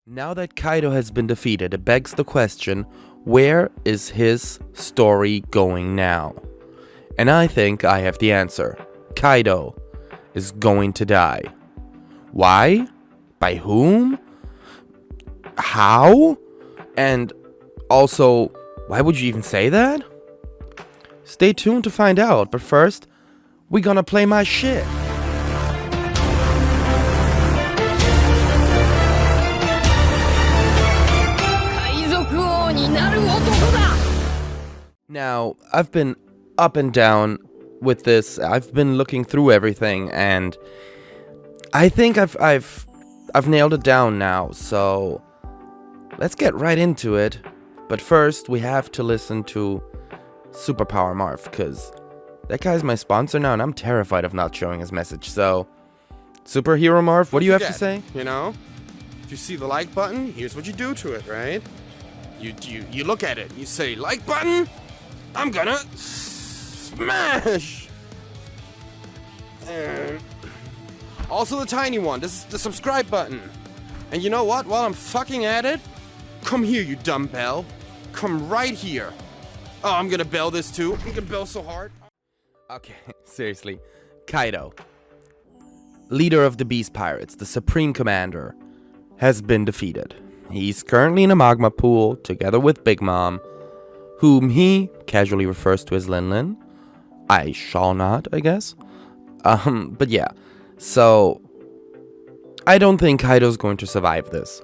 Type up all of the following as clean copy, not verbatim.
Now that Kaido has been defeated, it begs the question, where is his story going now? And I think I have the answer. Kaido is going to die. Why? By whom? How? And also, why would you even say that? Stay tuned to find out, but first, we're gonna play my shit. Now, I've been up and down with this. I've been looking through everything, and I think I've nailed it down now. So let's get right into it. But first, we have to listen to Superpower Marv, because that guy's my sponsor now, and I'm terrified of not showing his message. So, Superhero Marv, what do you have to say? You know, if you see the like button, here's what you do to it, right? You look at it, you say, like button, I'm gonna smash! And also the tiny one, this is the subscribe button. And you know what, while I'm fucking at it, come here, you dumb bell. Come right here. Oh, I'm gonna bell this too. I'm gonna bell so hard. Okay, seriously. Kaido, leader of the Beast Pirates, the Supreme Commander, has been defeated. He's currently in a magma pool together with Big Mom, whom he casually refers to as Lin Lin. I shall not, I guess. But yeah, so I don't think Kaido's going to survive this.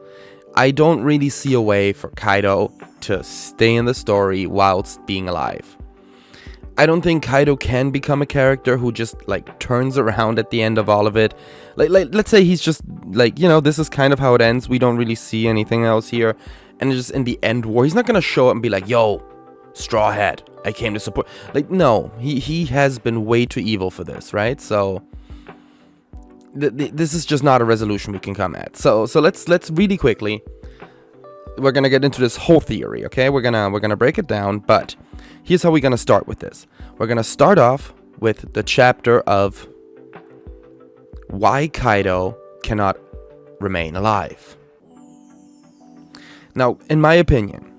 I don't really see a way for Kaido to stay in the story whilst being alive. I don't think Kaido can become a character who just, like, turns around at the end of all of it. Like, let's say he's just, like, you know, this is kind of how it ends. We don't really see anything else here. And just in the end war, he's not gonna show up and be like, yo, Straw Hat, I came to support. Like, no, he has been way too evil for this, right? So this is just not a resolution we can come at. So let's really quickly, we're gonna get into this whole theory, okay? We're gonna break it down, but here's how we're gonna start with this. We're gonna start off with the chapter of why Kaido cannot remain alive. Now, in my opinion,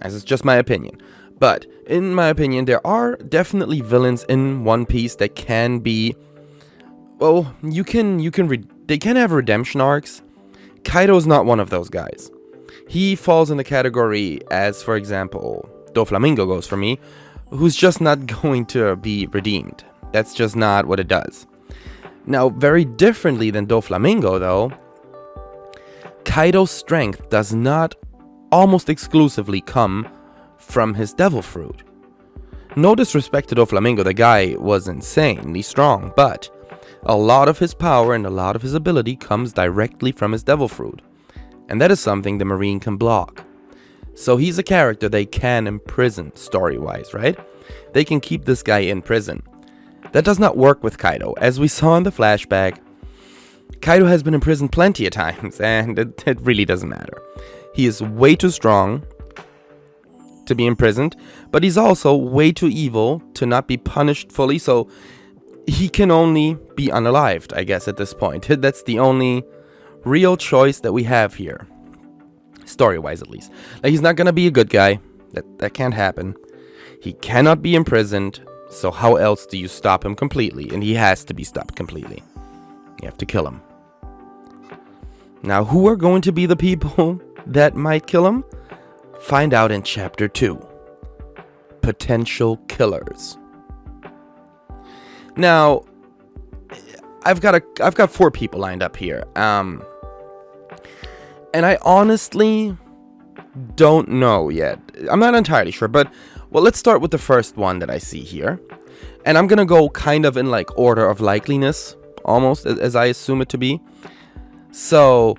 as it's just my opinion, but in my opinion, there are definitely villains in One Piece that can be, well, they can have redemption arcs. Kaido's not one of those guys. He falls in the category as, for example, Doflamingo goes for me, who's just not going to be redeemed. That's just not what it does. Now, very differently than Doflamingo, though, Kaido's strength does not almost exclusively come from his devil fruit. No disrespect to Doflamingo, the guy was insanely strong, but a lot of his power and a lot of his ability comes directly from his devil fruit. And that is something the Marine can block. So he's a character they can imprison story-wise, right? They can keep this guy in prison. That does not work with Kaido. As we saw in the flashback, Kaido has been imprisoned plenty of times, and it really doesn't matter. He is way too strong to be imprisoned, but he's also way too evil to not be punished fully, so he can only be unalived, I guess, at this point. That's the only real choice that we have here. Story-wise, at least. Like, he's not gonna be a good guy. That can't happen. He cannot be imprisoned, so how else do you stop him completely? And he has to be stopped completely. You have to kill him. Now, who are going to be the people that might kill him? Find out in Chapter 2. Potential killers. Now, I've got 4 people lined up here. And I honestly don't know yet. I'm not entirely sure, but well, let's start with the first one that I see here. And I'm gonna go kind of in like order of likeliness, almost as I assume it to be. So,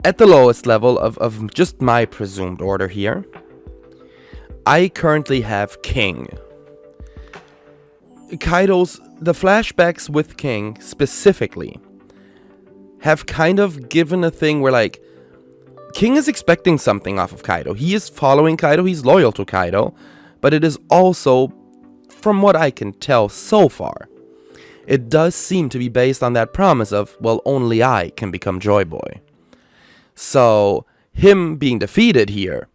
at the lowest level of just my presumed order here, I currently have King. The flashbacks with King specifically have kind of given a thing where, like, King is expecting something off of Kaido. He is following Kaido, he's loyal to Kaido, but it is also, from what I can tell so far, it does seem to be based on that promise of, well, only I can become Joy Boy. So him being defeated here,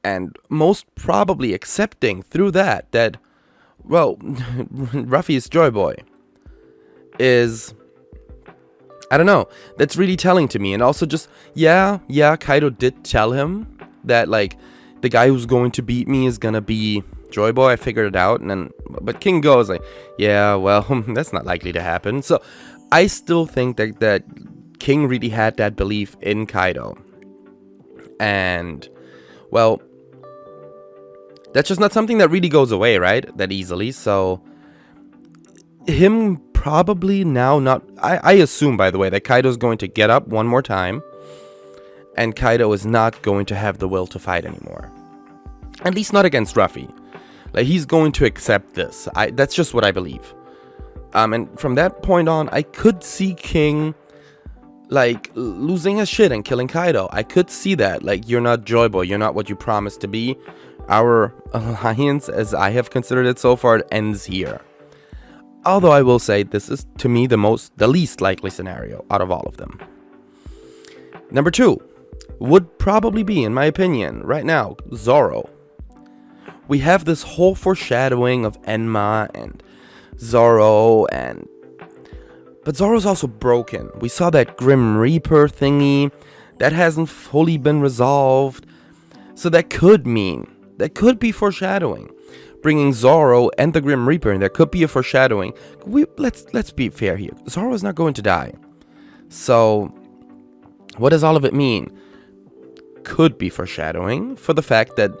and most probably accepting through that, well, Ruffy is Joy Boy, is, I don't know, that's really telling to me. And also just, yeah, Kaido did tell him that, like, the guy who's going to beat me is gonna be Joy Boy. I figured it out. And then, but King goes like, yeah, well, that's not likely to happen. So I still think that King really had that belief in Kaido. And, well, that's just not something that really goes away, right? That easily. So him probably now not... I assume, by the way, that Kaido's going to get up one more time. And Kaido is not going to have the will to fight anymore. At least not against Ruffy. Like, he's going to accept this. That's just what I believe. And from that point on, I could see King, like, losing his shit and killing Kaido. I could see that. Like, you're not Joy Boy. You're not what you promised to be. Our alliance, as I have considered it so far, ends here. Although I will say, this is, to me, the least likely scenario out of all of them. Number 2 would probably be, in my opinion, right now, Zoro. We have this whole foreshadowing of Enma and Zoro, but Zoro's also broken. We saw that Grim Reaper thingy. That hasn't fully been resolved. So that could be foreshadowing. Bringing Zoro and the Grim Reaper in there could be a foreshadowing. Let's be fair here. Zoro is not going to die. So what does all of it mean? Could be foreshadowing for the fact that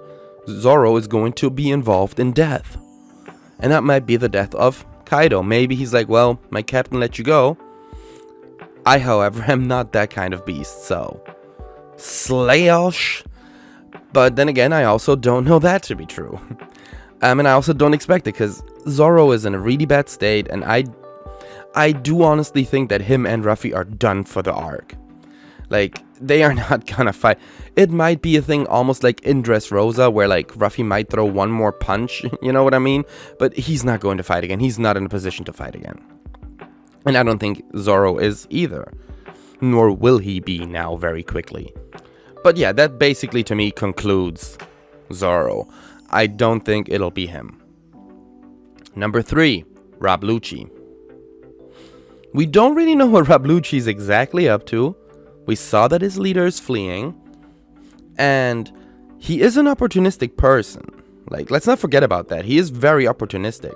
Zoro is going to be involved in death. And that might be the death of Kaido. Maybe he's like, well, my captain let you go. I, however, am not that kind of beast, so slash. But then again, I also don't know that to be true. And I also don't expect it, because Zoro is in a really bad state, and I do honestly think that him and Ruffy are done for the arc. Like, they are not gonna fight. It might be a thing almost like in Dressrosa, where, like, Ruffy might throw one more punch, you know what I mean? But he's not going to fight again. He's not in a position to fight again. And I don't think Zoro is either. Nor will he be now very quickly. But yeah, that basically to me concludes Zoro. I don't think it'll be him. Number 3, Rob Lucci. We don't really know what Rob Lucci is exactly up to. We saw that his leader is fleeing. And he is an opportunistic person. Like, let's not forget about that. He is very opportunistic.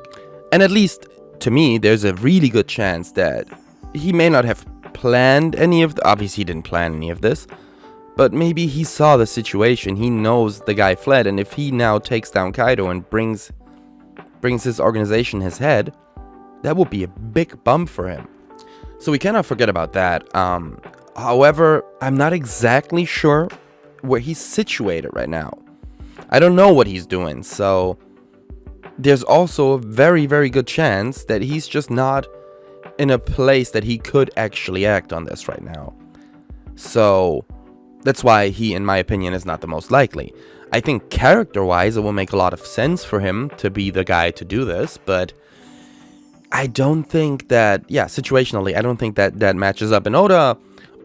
And at least, to me, there's a really good chance that he may not have planned any of obviously he didn't plan any of this. But maybe he saw the situation. He knows the guy fled. And if he now takes down Kaido and brings his organization his head, that would be a big bump for him. So we cannot forget about that. However, I'm not exactly sure where he's situated right now. I don't know what he's doing. So there's also a very, very good chance that he's just not in a place that he could actually act on this right now. So that's why he, in my opinion, is not the most likely. I think character-wise, it will make a lot of sense for him to be the guy to do this, but I don't think that, situationally, I don't think that matches up. And Oda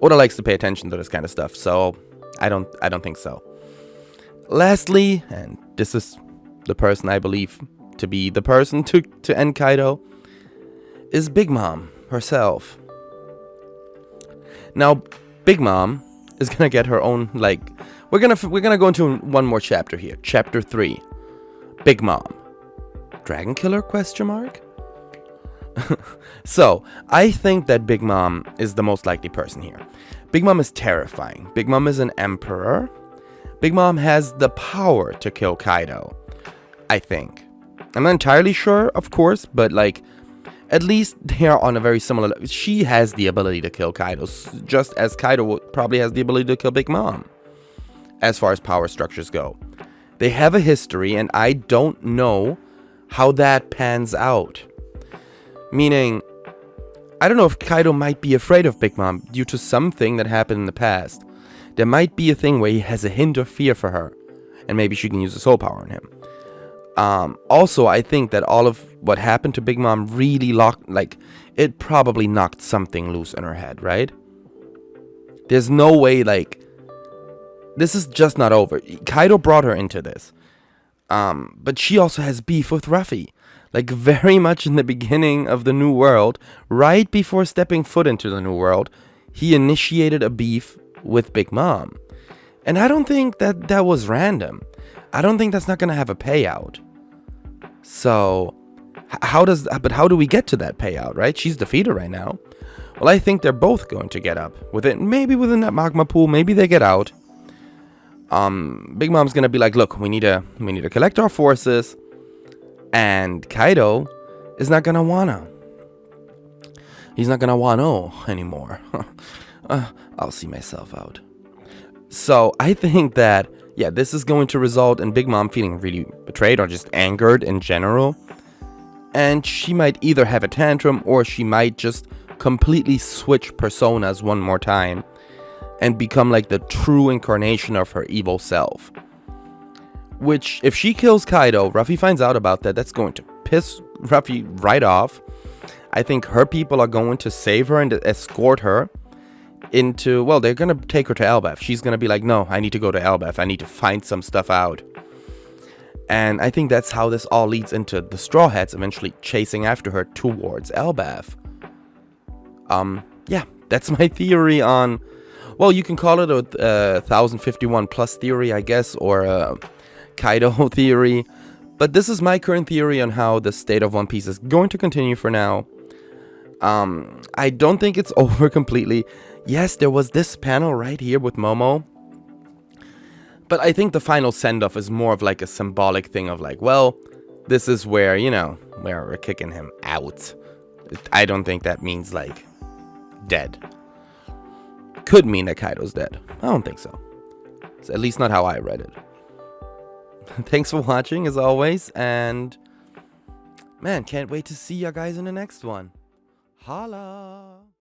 likes to pay attention to this kind of stuff, so I don't think so. Lastly, and this is the person I believe to be the person to end Kaido, is Big Mom herself. Now, Big Mom is gonna get her own, like, we're gonna go into one more chapter here, chapter 3. Big Mom, Dragon Killer ? So I think that Big Mom is the most likely person here. Big Mom is terrifying. Big Mom is an emperor. Big Mom has the power to kill Kaido, I think. I'm not entirely sure, of course, but, like, at least they are on a very similar level. She has the ability to kill Kaido, just as Kaido probably has the ability to kill Big Mom, as far as power structures go. They have a history, and I don't know how that pans out. Meaning, I don't know if Kaido might be afraid of Big Mom due to something that happened in the past. There might be a thing where he has a hint of fear for her, and maybe she can use the soul power on him. Also, I think that all of what happened to Big Mom really it probably knocked something loose in her head, right? There's no way, like, this is just not over. Kaido brought her into this. But she also has beef with Ruffy. Like, very much in the beginning of the New World, right before stepping foot into the New World, he initiated a beef with Big Mom. And I don't think that was random. I don't think that's not going to have a payout. So, how do we get to that payout, right? She's defeated right now. Well, I think they're both going to get up with it. Maybe within that magma pool, maybe they get out. Big Mom's going to be like, look, we need to collect our forces. And Kaido is not going to wanna. He's not going to wanna anymore. I'll see myself out. So I think that, yeah, this is going to result in Big Mom feeling really betrayed or just angered in general. And she might either have a tantrum or she might just completely switch personas one more time and become like the true incarnation of her evil self. Which, if she kills Kaido, Ruffy finds out about that, that's going to piss Ruffy right off. I think her people are going to save her and escort her into, well, they're going to take her to Elbaf. She's going to be like, no, I need to go to Elbaf. I need to find some stuff out. And I think that's how this all leads into the Straw Hats eventually chasing after her towards Elbaf. Yeah, that's my theory on, well, you can call it a 1051 plus theory, I guess, or a Kaido theory. But this is my current theory on how the state of One Piece is going to continue for now. I don't think it's over completely. Yes, there was this panel right here with Momo. But I think the final send-off is more of like a symbolic thing of like, well, this is where, you know, where we're kicking him out. I don't think that means like dead. Could mean that Kaido's dead. I don't think so. It's at least not how I read it. Thanks for watching as always, and man, can't wait to see you guys in the next one. Holla!